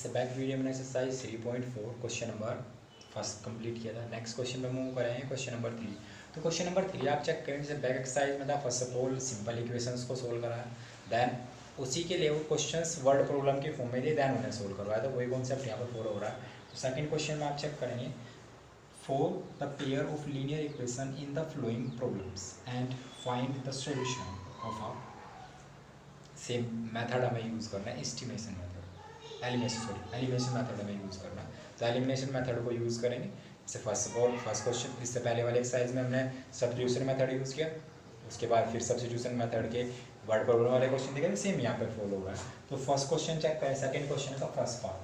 इससे back video मैंने exercise 3.4 question number first complete किया था। नेक्स्ट क्वेश्चन में मूव करेंगे क्वेश्चन नंबर 3। तो क्वेश्चन नंबर 3 आप चेक करें, जैसे बैक एक्सरसाइज में था first of all simple equations को सोल्व कराया, देन उसी के लिए वो क्वेश्चंस वर्ड प्रॉब्लम के फॉर्म में दिए, देन उन्हें सोल्व करवाया। तो वही कॉन्सेप्ट यहाँ पर फॉलो हो रहा है। तो सेकंड क्वेश्चन में आप चेक करेंगे, for the pair of linear equation in the flowing problems and find the solution of a same method हमें यूज़ करना है, एस्टिमेशन मेथड, एलिमिनेशन मेथड हमें यूज़ करना है। तो एलिमिनेशन मेथड को यूज़ करेंगे। जैसे first of all first question, इससे पहले वाले एक्सरसाइज में हमने सब्स्टिट्यूशन मेथड यूज़ किया, उसके बाद फिर सब्स्टिट्यूशन मेथड के वर्ड प्रॉब्लम वाले क्वेश्चन देखेंगे, सेम यहाँ पे फॉलो हो रहा है। तो फर्स्ट क्वेश्चन चेक करें, सेकंड क्वेश्चन का फर्स्ट पार्ट।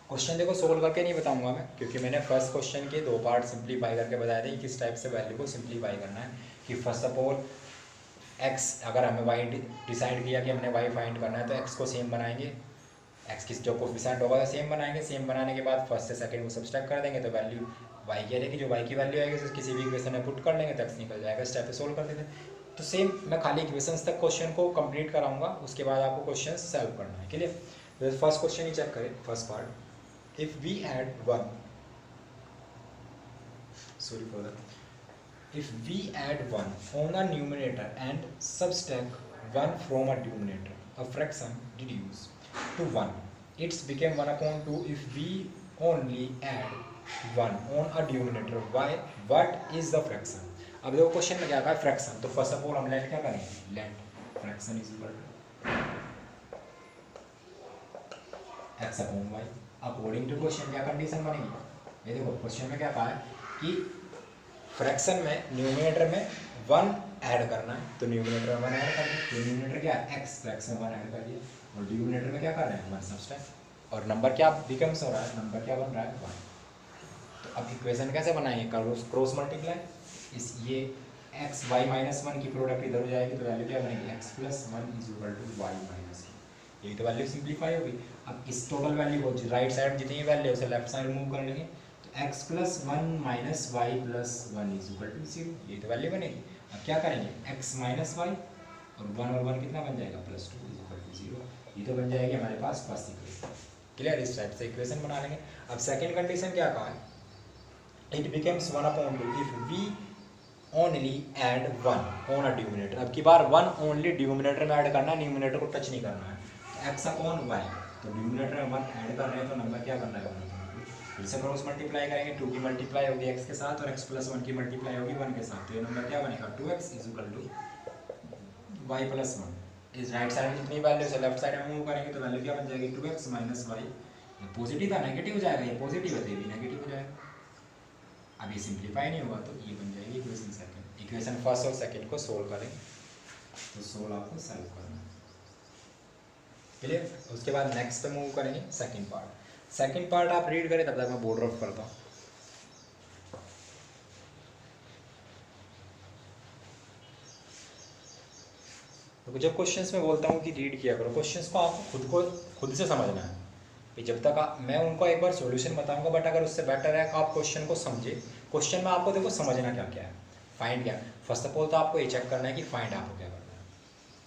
क्वेश्चन देखो सोल्व करके नहीं बताऊंगा मैं, क्योंकि मैंने फर्स्ट क्वेश्चन के दो पार्ट सिंप्लीफाई करके बताया था कि किस टाइप से वैल्यू को सिंप्लीफाई करना है। कि फर्स्ट ऑफ ऑल एक्स, अगर हमें वाई डिसाइड किया कि हमने वाई फाइंड करना है, तो एक्स को सेम बनाएंगे, एक्स की जो कोफिशिएंट होगा सेम बनाएंगे। सेम बनाने के बाद फर्स्ट से सेकंड को सब्सट्रैक्ट कर देंगे, तो वैल्यू वाई की रहेगी। जो वाई की वैल्यू आएगी उसे किसी भी इक्वेशन में पुट कर लेंगे तो एक्स निकल जाएगा। स्टेप पे सोल्व कर देते हैं। तो सेम मैं खाली इक्वेशंस तक क्वेश्चन को कंप्लीट कराऊंगा, उसके बाद आपको क्वेश्चन सॉल्व करना है। क्लियर? तो फर्स्ट क्वेश्चन ही चेक करें, first part. If we add one, sorry for that, if we add 1 on a numerator and subtract 1 from a denominator, a fraction reduce to 1, it's became 1/2 if we only add 1 on a denominator. Why? What is the fraction? अब देखो question में क्या कहा है, fraction. तो first of all हम let क्या करेंगे, let fraction is equal to x upon y। According to question क्या कंडीशन बनेगी, ये देखो क्वेश्चन में क्या कहा है कि फ्रैक्शन में न्यूमरेटर में 1 ऐड करना है, तो न्यूमरेटर में 1 ऐड कर दिया। तो न्यूमरेटर क्या है, x, फ्रैक्शन 1 ऐड कर दिया, और डिनोमिनेटर में क्या कर रहे हैं, 1 सब्सट्रैक्ट, और नंबर क्या बिकम्स हो रहा है, नंबर क्या बन रहा है, 1। तो अब इक्वेशन कैसे बनाएंगे, क्रॉस मल्टीप्लाई, इस ये x y माइनस 1 की प्रोडक्ट इधर हो जाएगी, तो वैल्यू क्या बनेगी, x plus 1 is equal to y minus 1। यही तो वैल्यू सिंप्लीफाई होगी। अब इस टोटल वैल्यू को राइट साइड जितनी वैल्यू है उसे लेफ्ट साइड मूव कर लेंगे, x plus 1 minus y plus 1 is equal to 0। ये तो वैल्यू बनेगी। अब क्या करेंगे, x माइनस वाई और 1 और 1 कितना बन जाएगा, प्लस 2 इज इक्वल टू 0। ये तो बन जाएगी हमारे पास फर्स्ट इक्वेशन। क्लियर? इस टाइप से इक्वेशन बना लेंगे। अब सेकंड कंडीशन क्या कहा है, it becomes 1/2 if we only add 1 on a denominator. अब की बार 1 ओनली डिनोमिनेटर में ऐड करना है, न्यूमरेटर को टच नहीं करना है। तो x अपॉन y, तो डिनोमिनेटर में 1 ऐड कर रहे हैं, तो नंबर क्या करना है, फिर से क्रॉस मल्टीप्लाई करेंगे, 2 की मल्टीप्लाई होगी x के साथ, और x प्लस 1 की मल्टीप्लाई होगी 1 के साथ। तो ये नंबर क्या बनेगा, 2x is equal to y plus 1। इस राइट साइड जितनी वैल्यू से लेफ्ट साइड में मूव करेंगे, तो वैल्यू क्या बन जाएगी, 2x माइनस वाई। पॉजिटिव था नेगेटिव हो जाएगा, ये पॉजिटिव है तो ये भी नेगेटिव हो जाएगा। अब ये सिंप्लीफाई नहीं होगा, तो ये बन जाएगी इक्वेशन सेकंड। इक्वेशन फर्स्ट और सेकंड को सोल्व करें, तो सोल्व आपको सॉल्व करना है। क्लियर? उसके बाद नेक्स्ट पे मूव करेंगे, सेकंड पार्ट। सेकंड पार्ट आप रीड करें, तब तक मैं बोर्ड ऑफ करता हूँ। तो जब क्वेश्चंस में बोलता हूँ कि रीड किया करो, क्वेश्चंस को आपको खुद से समझना है। कि जब तक मैं उनको एक बार सॉल्यूशन बताऊंगा, बट अगर उससे बेटर है आप क्वेश्चन को समझे। क्वेश्चन में आपको देखो समझना क्या क्या है, फाइंड क्या। फर्स्ट ऑफ ऑल तो आपको ये चेक करना है कि फाइंड आपको क्या करना है,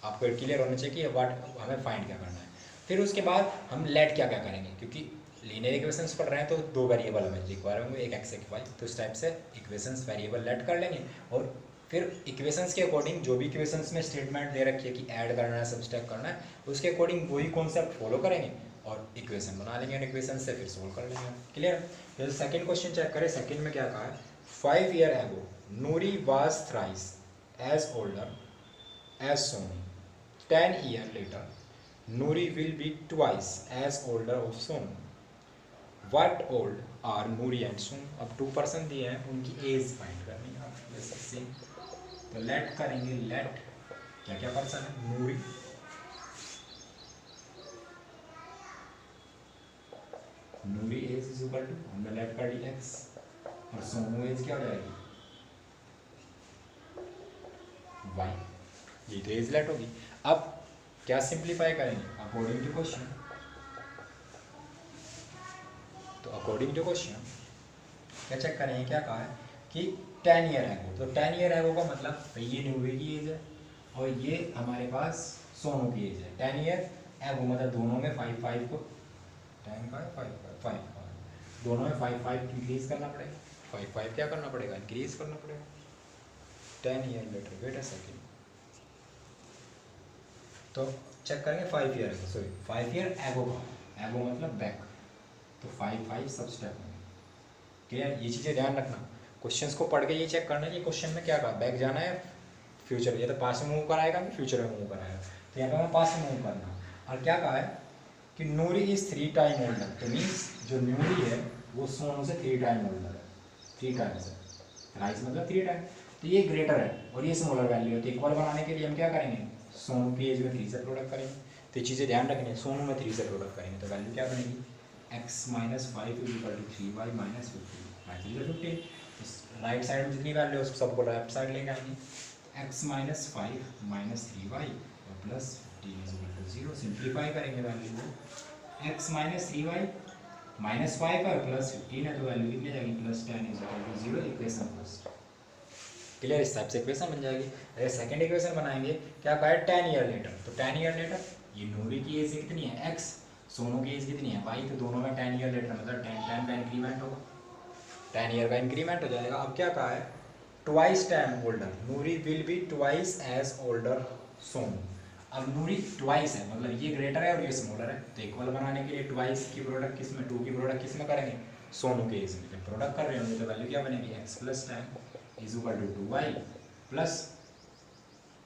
आपको क्लियर होना चाहिए कि व्हाट हमें फाइंड क्या करना है। फिर उसके बाद हम लेट क्या क्या करेंगे, क्योंकि लीनियर इक्वेशंस पढ़ रहे हैं तो 2 वेरिएबल हमें रिक्वायर होंगे, एक x एक y। तो इस टाइप से इक्वेशंस वेरिएबल लेट कर लेंगे, और फिर इक्वेशंस के अकॉर्डिंग जो भी इक्वेशंस में स्टेटमेंट दे रखी है कि ऐड करना है, सब्सट्रैक्ट करना है, उसके अकॉर्डिंग वही कॉन्सेप्ट फॉलो करेंगे और इक्वेशन बना लेंगे, और इक्वेशन से फिर सोल्व कर लेंगे। क्लियर? जैसे सेकंड क्वेश्चन चेक करें, सेकंड में क्या कहा है, 5 years ago Nuri was thrice as older as Sonu. 10 years later Nuri will be twice as older of Sonu. What old are Nuri and Sonu? अब 2 person दिए हैं, उनकी एज फाइंड करनी है। जैसे तो लेट करेंगे, लेट क्या क्या पर्सन है, नूरी, नूरी एज इज इक्वल टू, हमने लेट कर दी x, और सोनू एज क्या हो जाएगी, y। ये तो एज लेट होगी। अब क्या सिंप्लीफाई करेंगे, अकॉर्डिंग टू क्वेश्चन। तो अकॉर्डिंग टू क्वेश्चन क्या चेक करेंगे, क्या कहा है कि 10 years ago। तो 10 years ago का मतलब ये नूरी की एज है, और ये हमारे पास सोनू की एज है। 10 years ago मतलब दोनों में 5 को 10 का 5 दोनों में 5 इंक्रीज करना पड़ेगा, 5 क्या करना पड़ेगा, इंक्रीज करना पड़ेगा। 10 year later, wait a second, तो चेक करेंगे 5 year ago, sorry 5 year ago का, एगो मतलब बैक, तो 5 सब स्टेप में। क्लियर, ये चीज़ें ध्यान रखना, क्वेश्चंस को पढ़ के ये चेक करना कि क्वेश्चन में क्या कहा, बैक जाना है फ्यूचर, या तो पास में मूव कराएगा कि फ्यूचर में मूव कराएगा, तो यहाँ पे हमें पास में मूव करना। और क्या कहा है कि नूरी इज 3 टाइम ओल्डर, तो मीन्स जो नूरी है वो सोनू से 3 टाइम ओल्डर है, 3 टाइम्स है, राइस मतलब 3 टाइम, तो ये ग्रेटर है और ये स्मॉलर वैल्यू है, तो इक्वल बनाने के लिए हम क्या करेंगे, सोनू की एज में 3 से प्रोडक्ट करेंगे, तो ये चीज़ें ध्यान रखनी है, सोनू में 3 से प्रोडक्ट करेंगे तो वैल्यू क्या बनेगी, x - 5 = 3y - 15, 15, राइट साइड में जितनी वैल्यू है उसको सबको लेफ्ट साइड लेके आएंगे, x - 5 - 3y और प्लस 15 = 0, सिंप्लीफाई करेंगे वैल्यू को, x - 3y - 5 और प्लस 15 है तो वैल्यू कितनी जाएगी, +10 = 0, इक्वेशन फर्स्ट। क्लियर, इस टाइप से इक्वेशन बन जाएगी। अगर सेकंड इक्वेशन बनाएंगे, क्या कहा है 10 ईयर लेटर, तो 10 ईयर लेटर ये नूरी की एज कितनी है x, सोनू की एज कितनी है y, तो दोनों में 10 ईयर लेटर मतलब 10 का इंक्रीमेंट होगा, 10 ईयर का इंक्रीमेंट हो जाएगा। अब क्या कहा है, twice time older, Noori will be twice as older Sonu. अब नूरी ट्वाइस है मतलब ये ग्रेटर है और ये स्मॉलर है, तो इक्वल बनाने के लिए ट्वाइस की प्रोडक्ट किस में, 2 की प्रोडक्ट किस में करेंगे, सोनू के एज में, जब प्रोडक्ट कर रहे होंगे तो वैल्यू क्या बनेगी, x + 10 = 2y प्लस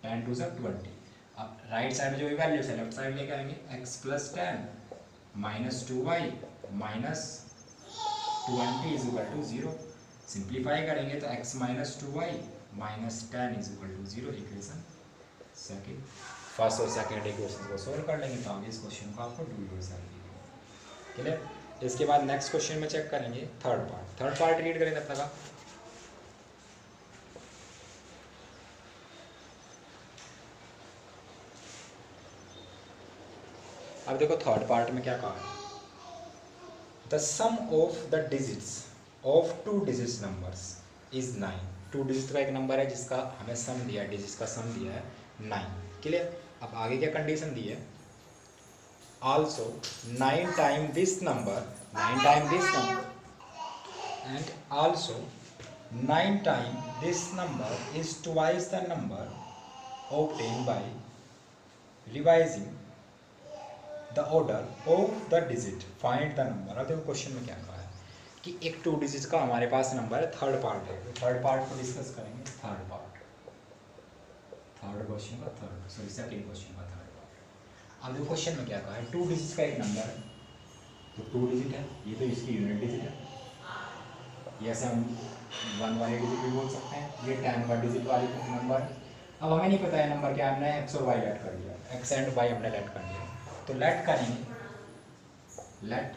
10 2 = 20। अब राइट साइड में जो भी वैल्यू है लेफ्ट साइड लेके आएंगे, x + 10 - 2y - 20 = 0, सिंप्लीफाई करेंगे तो x - 2y - 10 = 0, equation second. First और सेकंड इक्वेशन को सोल्व कर लेंगे तो आगे इस क्वेश्चन को आपको डू योरसेल्फ। क्लियर, इसके बाद नेक्स्ट क्वेश्चन में चेक करेंगे थर्ड पार्ट रीड करें तब तक। अब देखो थर्ड पार्ट में क्या कहा है, the sum of the digits of 2 digits numbers is 9। 2 digit का एक नंबर है जिसका हमें सम दिया है, डिजिट्स का सम दिया है 9। क्लियर, अब आगे क्या कंडीशन दी है, also 9 time this number, 9 time this number and also 9 time this number is twice the number obtained by revising the order of the digit, find the number. अब देखो क्वेश्चन में क्या कहा है कि एक 2 डिजिट का हमारे पास नंबर है, थर्ड पार्ट है, तो थर्ड पार्ट को डिस्कस करेंगे, थर्ड क्वेश्चन का सेकंड क्वेश्चन का थर्ड पार्ट। अब देखो क्वेश्चन में क्या कहा है, 2 डिजिट का एक नंबर है, तो 2 डिजिट है, ये तो इसकी यूनिट डिजिट है, ये ऐसे हम 1 वाली डिजिट भी बोल सकते हैं, ये 10 का डिजिट वाली नंबर है। अब हमें नहीं पता है नंबर क्या, हमने x और y लेट कर दिया, x एंड y हमने लेट कर दिया, तो लेट करेंगे, let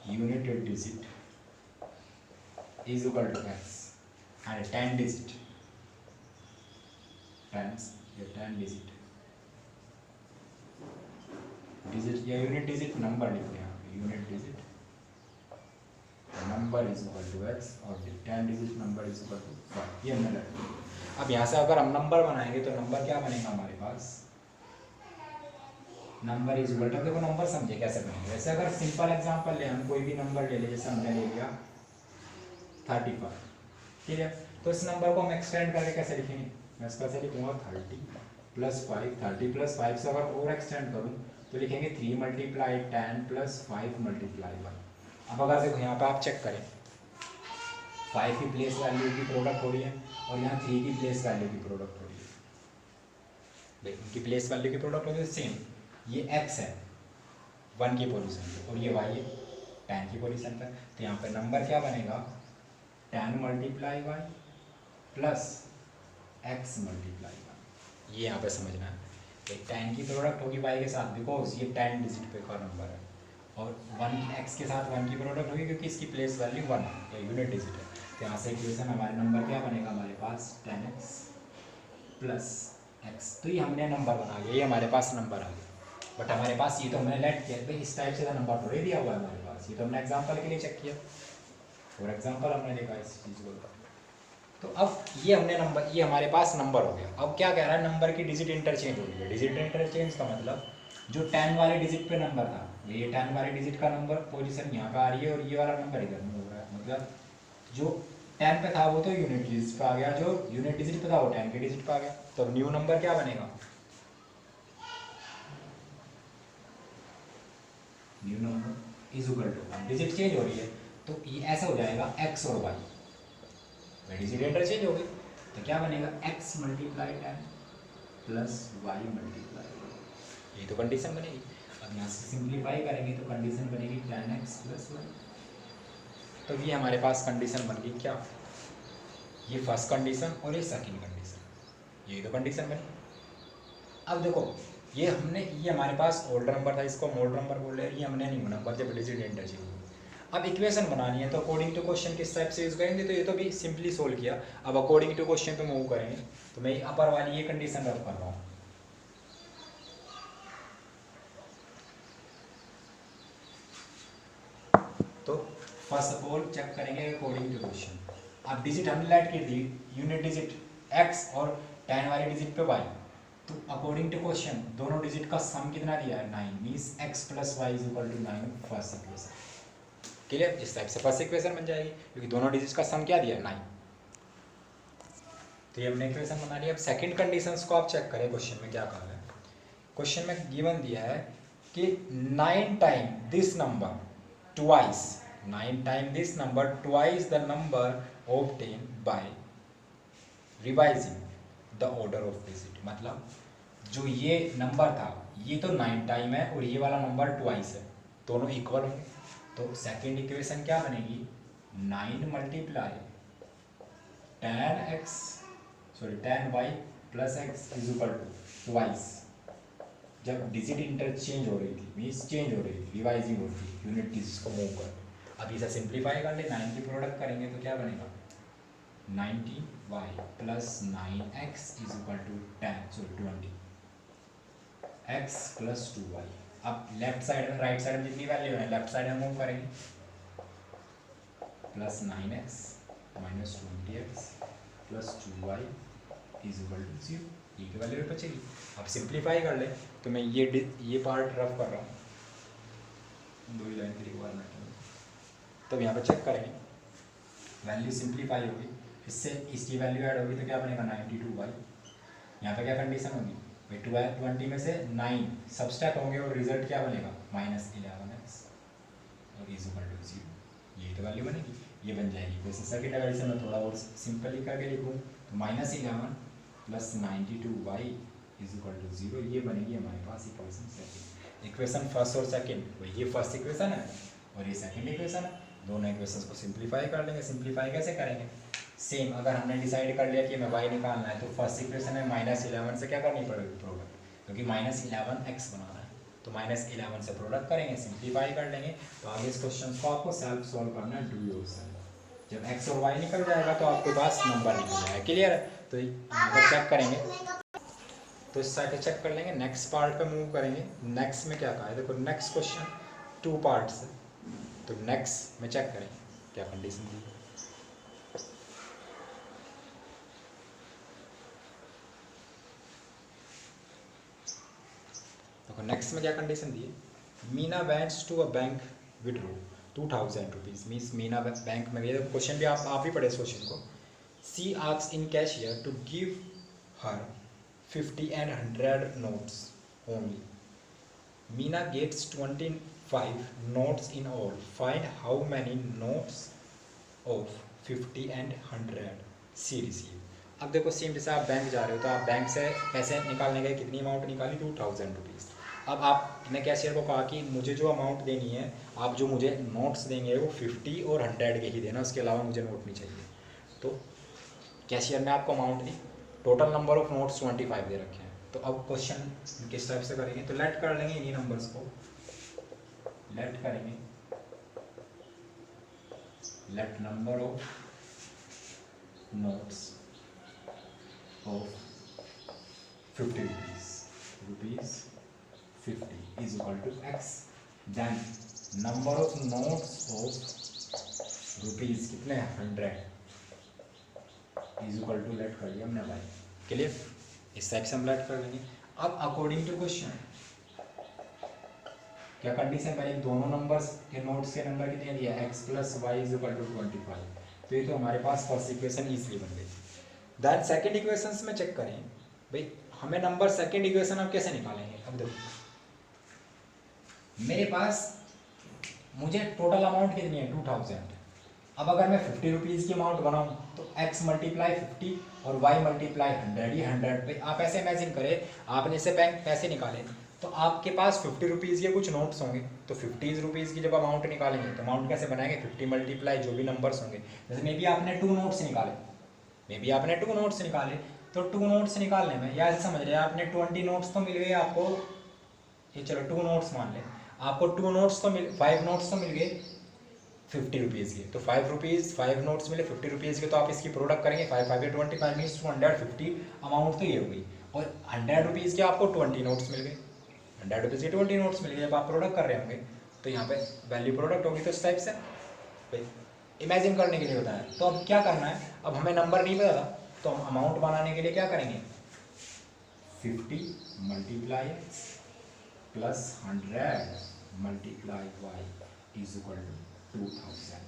unit digit is equal to x and 10 digit times ये 10 डिजिट या यूनिट डिजिट नंबर लिखते हैं, unit digit number is equal to x और 10 digit number is equal to y, ये हमने लेट किया। अब यहाँ से अगर हम नंबर बनाएंगे तो नंबर क्या बनेगा हमारे पास, नंबर इज इक्वल टू, देखो नंबर समझे कैसे बनेंगे, वैसे अगर सिंपल एग्जांपल ले, हम कोई भी नंबर ले ले, जैसे हमने ले लिया 35, ठीक है, तो इस नंबर को हम एक्सटेंड करके कैसे लिखेंगे, मैं इसका से लिखूंगा 30 + 5, 30 + 5 से अगर और एक्सटेंड करूँ तो लिखेंगे 3 × 10 + 5 × 1। अब अगर देखो यहाँ पे आप चेक करें, 5 की प्लेस वैल्यू की प्रोडक्ट हो रही है और यहाँ 3 की प्लेस वैल्यू की प्रोडक्ट हो रही है, देखो इनकी प्लेस वैल्यू की प्रोडक्ट हो रही है सेम, ये x है 1 की पोजीशन पे और ये y है 10 की पोजीशन पर, तो यहाँ पे नंबर क्या बनेगा 10 × y प्लस x × y, ये यहाँ पे समझना है, एक 10 की प्रोडक्ट होगी y के साथ बिकॉज ये 10 डिजिट पे का नंबर है, और 1 x के साथ 1 की प्रोडक्ट होगी क्योंकि इसकी प्लेस वैल्यू 1 या यूनिट डिजिट है, तो यहाँ से इक्वेशन हमारे नंबर क्या बनेगा हमारे पास 10x प्लस x, तो ये हमने नंबर बना लिया, ये हमारे पास नंबर आ गया, बट हमारे पास ये तो हमने लेट किया भाई, इस टाइप से नंबर थोड़े दिया हुआ है हमारे पास, ये तो हमने एग्जांपल के लिए चेक किया, फॉर एग्जांपल हमने देखा इस चीज़ को, तो अब ये हमने नंबर, ये हमारे पास नंबर हो गया। अब क्या कह रहा है, नंबर की डिजिट इंटरचेंज हो रही है, डिजिट इंटरचेंज का मतलब जो 10 वाले डिजिट पे नंबर था, ये 10 वाले डिजिट का नंबर पोजीशन यहाँ पे आ रही है और ये वाला नंबर इधर में हो रहा है, मतलब जो 10 पे था वो तो यूनिट डिजिट पे आ गया, जो यूनिट डिजिट पे था वो 10 के डिजिट पे आ गया। तो न्यू नंबर क्या बनेगा, new number is equal to, अब डिजिट चेंज हो रही है तो ये ऐसा हो जाएगा x और y, डिजिट इंटरचेंज हो गई तो क्या बनेगा x multiply 10 plus y multiply, ये तो कंडीशन बनेगी। अब यहाँ से सिंप्लीफाई करेंगे तो कंडीशन बनेगी 10x प्लस y। तो ये हमारे पास कंडीशन बन गई क्या, ये फर्स्ट कंडीशन और ये सेकंड कंडीशन, ये तो कंडीशन बनी। अब देखो ये हमारे पास ओल्ड नंबर था, इसको हम ओल्ड नंबर बोल रहे हैं, ये हमने न्यू नंबर जब डिजिट इंटरचेंज हुई। अब इक्वेशन बनानी है तो अकॉर्डिंग टू क्वेश्चन किस टाइप से यूज करेंगे, तो ये तो भी सिंपली सोल्व किया। अब अकॉर्डिंग टू क्वेश्चन पे मूव करेंगे तो मैं अपर वाली ये कंडीशन रख कर रहा हूँ। तो फर्स्ट ऑफ ऑल चेक करेंगे अकॉर्डिंग टू क्वेश्चन। अब डिजिट हमने लेट की थी यूनिट डिजिट x और 10 वाले डिजिट पे y, तो अकॉर्डिंग टू क्वेश्चन दोनों डिजिट का सम कितना दिया है 9, means x plus y is equal to 9, first equation clear. इस टाइप से फर्स्ट इक्वेशन बन जाएगी क्योंकि दोनों डिजिट का सम क्या दिया है 9, तो ये हमने इक्वेशन बना लिया। अब सेकंड कंडीशंस को आप चेक करें, क्वेश्चन में क्या कहा है, क्वेश्चन में गिवन दिया है कि 9 time this number twice, 9 time this number twice the number obtain bye revising the order of digit, मतलब जो ये नंबर था ये तो 9 टाइम है और ये वाला नंबर ट्वाइस है, दोनों इक्वल होंगे। तो सेकेंड इक्वेशन क्या बनेगी 9 multiply 10y plus x is equal to twice, जब डिजिट इंटरचेंज हो रही थी मीन्स चेंज हो रही थी, रिवाइजिंग हो रही थी, यूनिट डिजिट को मूव कर। अब इसे सिंप्लीफाई कर ले, 9 की प्रोडक्ट करेंगे तो क्या बनेगा 90y plus 9x is equal to 20 x plus 2y। अब लेफ्ट साइड में राइट साइड में जितनी वैल्यू है लेफ्ट साइड में मूव करेंगे, plus 9x minus 20x plus 2y is equal to 0, ये की वैल्यू बचेगी। अब सिंप्लीफाई कर ले तो मैं ये पार्ट रफ कर रहा हूँ, दो ही लाइन की रिक्वायरमेंट है। तो यहाँ पर चेक करेंगे वैल्यू सिंप्लीफाई होगी, इससे इसकी वैल्यू ऐड होगी तो क्या बनेगा 92y। यहाँ पे क्या कंडीशन होगी भाई 20 में से 9 सबस्ट्रैक्ट होंगे और रिजल्ट क्या बनेगा -11x और इज इक्वल टू 0, यही तो वैल्यू बनेगी, ये बन जाएगी। वैसे सेकंड अगर इसे मैं थोड़ा और सिंपली करके लिखूँ तो -11 plus 92y is equal to 0, ये बनेगी हमारे पास इक्वेशन सेकंड। इक्वेशन फर्स्ट और सेकंड ये फर्स्ट इक्वेशन है और ये सेकंड इक्वेशन है, दोनों इक्वेशंस को सिंप्लीफाई कर लेंगे। सिंप्लीफाई कैसे करेंगे, सेम अगर हमने डिसाइड कर लिया कि हमें y निकालना है तो फर्स्ट इक्वेशन में -11 से क्या करनी पड़ेगी प्रोडक्ट, क्योंकि -11x बनाना है तो -11 से प्रोडक्ट करेंगे, सिंप्लीफाई कर लेंगे। तो आगे इस क्वेश्चन को आपको सेल्फ सॉल्व करना है, डू योरसेल्फ। जब x और y निकल जाएगा तो आपके पास नंबर निकल जाएगा, क्लियर है। तो यहाँ पर चेक करेंगे तो इस साइड चेक कर लेंगे, नेक्स्ट पार्ट पे मूव करेंगे। नेक्स्ट में क्या कहा है, देखो नेक्स्ट क्वेश्चन 2 पार्ट्स है, तो नेक्स्ट में चेक करें क्या कंडीशन दी है। देखो नेक्स्ट में क्या कंडीशन दी है, Meena went to a bank withdraw 2000 rupees, means Meena bank में गई। क्वेश्चन भी आप ही पढ़े इस क्वेश्चन को। She asks in cashier to give her 50 and 100 notes only. Meena gets 25 notes in all. Find how many notes of 50 and 100 she received. अब देखो same जैसे आप बैंक जा रहे हो तो आप बैंक से पैसे निकालने गए, कितनी अमाउंट निकाली 2000 रुपीज़। अब आपने कैशियर को कहा कि मुझे जो अमाउंट देनी है, आप जो मुझे नोट्स देंगे वो 50 और 100 के ही देना, उसके अलावा मुझे नोट नहीं चाहिए। तो कैशियर ने आपको amount the, total number of notes 25 दे रखे हैं। तो अब क्वेश्चन किस टाइप से करेंगे, तो लेट कर लेंगे इन्हीं नंबर्स को, लेट करेंगे let number of notes of 50 rupees 50 is equal to x, then number of notes of rupees कितने 100 इज इक्वल टू लेट कर लिया हमने भाई, क्लियर। इस टाइप से हम लेट कर लेंगे। अब अकॉर्डिंग टू क्वेश्चन क्या कंडीशन बनी, दोनों नंबर्स के नोट्स के नंबर कितने दिया, x plus y is equal to 25। तो ये तो हमारे पास फर्स्ट इक्वेशन इजीली बन गई। दैन सेकंड इक्वेशंस में चेक करें भाई, हमें नंबर सेकंड इक्वेशन अब कैसे निकालेंगे। अब देखो मेरे पास मुझे टोटल अमाउंट कितनी है 2000। अब अगर मैं 50 रुपीज़ की अमाउंट बनाऊँ तो x मल्टीप्लाई 50 और y मल्टीप्लाई 100, ये 100। भाई आप ऐसे इमेजिन करें, आपने से बैंक पैसे निकाले तो आपके पास 50 रुपीज़ के कुछ नोट्स होंगे, तो 50 रुपीज़ की जब अमाउंट निकालेंगे तो अमाउंट कैसे बनाएंगे, 50 मल्टीप्लाई जो भी नंबर्स होंगे। जैसे मे बी आपने 2 नोट्स निकाले, तो 2 नोट्स निकालने में या ऐसे समझ रहे हैं आपने 20 नोट्स तो मिल गए आपको, ये चलो 2 नोट्स मान लें, आपको 5 नोट्स तो मिल गए 50 रुपीज़ के। तो 5 नोट्स मिले 50 रुपीज़ के, तो आप इसकी प्रोडक्ट करेंगे 5 5 25 मीन्स 250 अमाउंट तो ये हो गई। और 100 रुपीज़ के आपको 20 नोट्स मिल गए, 100 रुपीज़ के 20 नोट्स मिल गए। जब आप प्रोडक्ट कर रहे होंगे तो यहाँ पे वैल्यू प्रोडक्ट होगी। तो इस टाइप से इमेजिन करने के लिए होता है। तो अब क्या करना है, अब हमें नंबर नहीं पता था तो हम अमाउंट बनाने के लिए क्या करेंगे, 50 multiply x plus 100 multiply y is equal to 2000,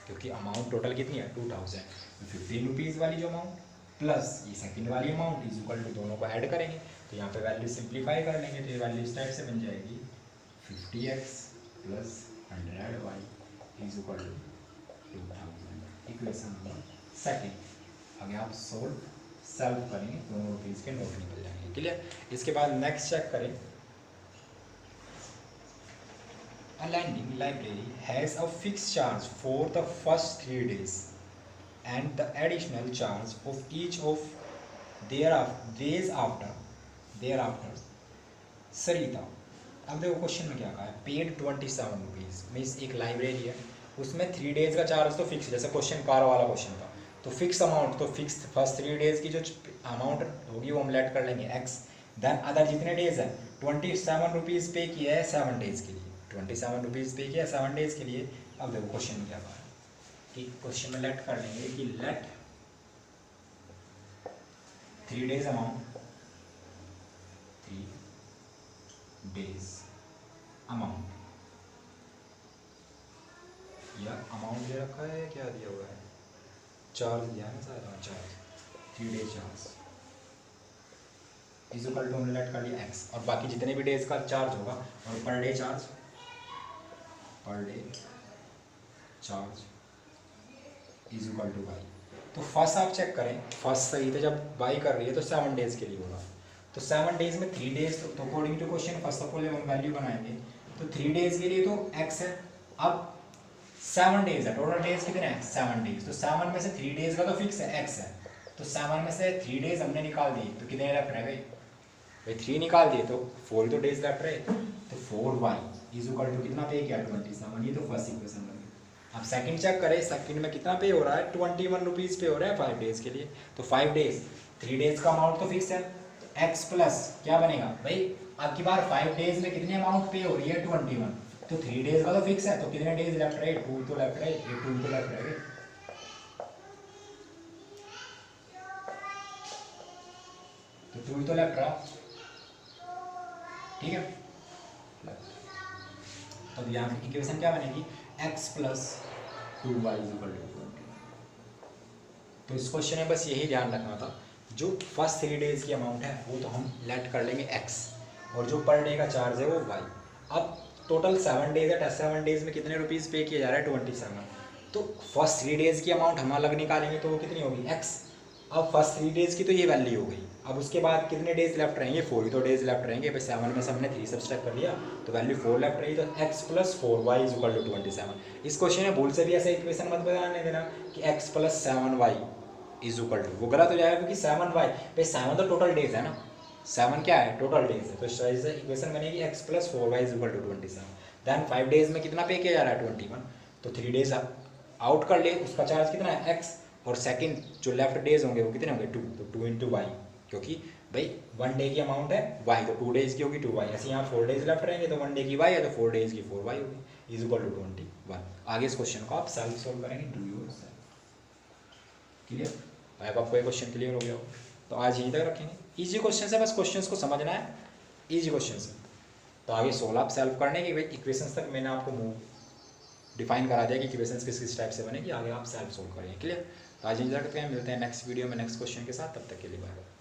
क्योंकि अमाउंट टोटल कितनी है 2000। 15 रुपीज़ वाली जो अमाउंट प्लस ये सेकंड वाली अमाउंट इज इक्वल टू, दोनों को ऐड करेंगे तो यहाँ पे वैल्यू सिंप्लीफाई कर लेंगे तो ये वैल्यू इस टाइप से बन जाएगी 50x plus 100y is equal to 2000। Equation number second. आगे आप सॉल्व करेंगे, दोनों रुपीज़ के नोट निकल जाएंगे। क्लियर। इसके बाद नेक्स्ट चेक करें, A lending library has a fixed charge for the first 3 days and the additional charge of each of days thereafter. सरिता, अब देखो क्वेश्चन में क्या कहा है, पेड 27 रुपीज़ मीन्स एक लाइब्रेरी है उसमें 3 डेज का चार्ज तो फिक्स, जैसे क्वेश्चन कार वाला क्वेश्चन था तो फिक्स अमाउंट, तो फिक्स फर्स्ट 3 डेज की जो अमाउंट होगी वो हम लेट कर लेंगे x। देन अदर जितने डेज है 27 रुपीज़ पे किया है 7 डेज के लिए, 27 रुपीज़ पे किया 7 डेज के लिए। अब देखो क्वेश्चन में क्या कहा है कि क्वेश्चन में लेट कर लेंगे कि late 3 days amount, 3 days amount, या अमाउंट दे रखा है क्या दिया हुआ है, चार्ज दिया है ना, charge 3 days charge is equal to हमने लेट कर लिया x, और बाकी जितने भी डेज का चार्ज होगा और per day charge is equal to y। तो फर्स्ट आप चेक करें, फर्स्ट सही तो जब y कर रही है तो 7 डेज के लिए होगा, तो 7 डेज में 3 डेज तो according to question first of all हम वैल्यू बनाएंगे तो 3 डेज के लिए तो x है। अब 7 डेज है, टोटल डेज कितने हैं 7 डेज, तो 7 में से 3 डेज का तो फिक्स है x है, तो 7 में से 3 डेज हमने निकाल दिए तो कितने लेफ्ट रह गए भाई 3 निकाल दिए तो 4 तो डेज लेफ्ट रहे, तो 4y इज इक्वल टू कितना पे किया 27, ये तो फर्स्ट इक्वेशन बन गई। अब सेकंड चेक करें, सेकंड में कितना पे हो रहा है 21 रुपीज़ पे हो रहा है 5 डेज के लिए, तो 5 डेज 3 डेज का अमाउंट तो फिक्स है, तो x प्लस क्या बनेगा भाई, अब की बार 5 डेज में कितने अमाउंट पे हो रही है 21, तो 3 डेज का तो फिक्स है, तो कितने डेज लेफ्ट रहे 2 तो लेफ्ट रहे, 2 तो लेफ्ट रहे, तो 2 तो लेफ्ट रहा, ठीक है। तो अब यहाँ की इक्वेशन क्या बनेगी x plus 2y is equal to 20। तो इस क्वेश्चन में बस यही ध्यान रखना था, जो फर्स्ट 3 डेज की अमाउंट है वो तो हम लेट कर लेंगे x, और जो पर डे का चार्ज है वो y। अब टोटल 7 डेज है, 7 डेज में कितने रुपीज़ पे किया जा रहा है 27, तो फर्स्ट 3 डेज की अमाउंट हम अलग निकालेंगे तो वो कितनी होगी x। अब फर्स्ट 3 डेज की तो ये वैल्यू हो गई, अब उसके बाद कितने डेज लेफ्ट रहेंगे 4 ही तो डेज लेफ्ट रहेंगे भाई, 7 में से हमने 3 सब्सट्रैक्ट कर लिया तो वैल्यू 4 लेफ्ट रही, तो x plus 4y is equal to 27। इस क्वेश्चन में भूल से भी ऐसा इक्वेशन मत बनाने देना कि x plus 7y is equal to, वो गलत हो जाएगा क्योंकि 7y भाई 7 तो टोटल डेज है ना, 7 क्या है टोटल डेज है, तो इस तरह से इक्वेशन बनेगी x plus 4y is equal to 27। Then 5 days में कितना पे किया जा रहा है 21, तो 3 डेज आउट कर ले, उसका चार्ज कितना है x, और सेकंड जो लेफ्ट डेज होंगे वो कितने होंगे 2, तो 2 इंटू वाई, क्योंकि भाई 1 डे की अमाउंट है y तो 2 डेज की होगी 2y, ऐसे यहाँ 4 डेज लेफ्ट रहेंगे तो 1 डे की y है तो 4 डेज की 4y होगी इज इक्वल टू 21। आगे इस क्वेश्चन को आप सेल्फ सोल्व करेंगे, डू योर सेल्फ। क्लियर, अब आपको ये क्वेश्चन क्लियर हो गया हो, तो आज यहीं तक रखेंगे। इजी क्वेश्चन है, बस क्वेश्चन को समझना है, इजी क्वेश्चन है। तो आगे सोल्व आप सेल्व करने की इक्वेशंस तक मैंने आपको डिफाइन करा दिया कि इक्वेशंस किस टाइप से बनेगी, आगे आप सेल्फ सोल्व करेंगे। क्लियर? तो आज इंतजार करते हैं, मिलते हैं नेक्स्ट वीडियो में नेक्स्ट क्वेश्चन के साथ, तब तक के लिए बाय।